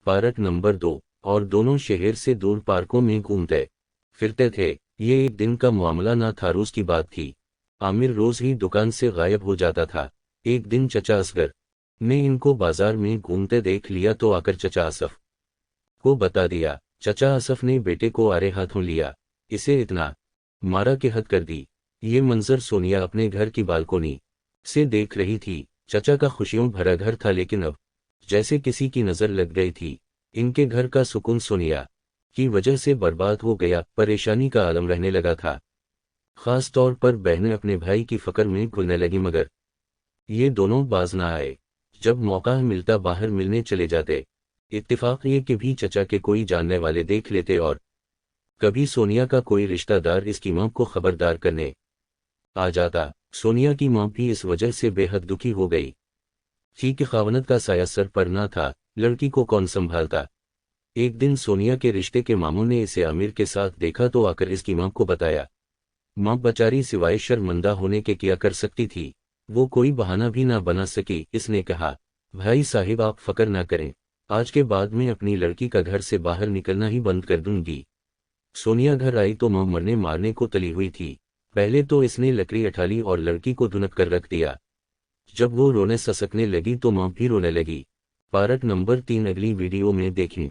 Park number 2। और दोनों शहर से दूर पार्कों में घूमते फिरते थे। ये एक दिन का मामला ना था, रोज की बात थी। आमिर रोज ही दुकान से गायब हो जाता था। एक दिन चचा असगर ने इनको बाजार में घूमते देख लिया तो आकर चचा आसफ को बता दिया। चचा आसफ ने बेटे को आड़े हाथों लिया, इसे इतना मारा कि हद कर दी। ये मंजर सोनिया अपने घर की बालकोनी से देख रही थी। चचा का खुशियों भरा घर था, लेकिन अब जैसे किसी की नजर लग गई थी। इनके घर का सुकून सोनिया की वजह से बर्बाद हो गया। परेशानी का आलम रहने लगा था। खास तौर पर बहनें अपने भाई की फिक्र में घुलने लगी, मगर ये दोनों बाज ना आए। जब मौका मिलता बाहर मिलने चले जाते। इत्तेफाक ये कि भी चचा के कोई जानने वाले देख लेते और कभी सोनिया का कोई रिश्तेदार इसकी मां को खबरदार करने आ जाता। सोनिया की मां भी इस वजह से बेहद दुखी हो गई थी कि खावनत का साया सर पर ना था, लड़की को कौन संभालता। एक दिन सोनिया के रिश्ते के मामू ने इसे आमिर के साथ देखा तो आकर इसकी मां को बताया। मां बेचारी सिवाय शर्मिंदा होने के क्या कर सकती थी, वो कोई बहाना भी ना बना सकी। इसने कहा, भाई साहिब आप फिक्र ना करें, आज के बाद मैं अपनी लड़की का घर से बाहर निकलना ही बंद कर दूंगी। सोनिया घर आई तो मां मरने मारने को तली हुई थी। पहले तो इसने लकड़ी उठा ली और लड़की को धुनक कर रख दिया। जब वो रोने ससकने लगी तो मां भी रोने लगी। पार्क नंबर 3 अगली वीडियो में देखें।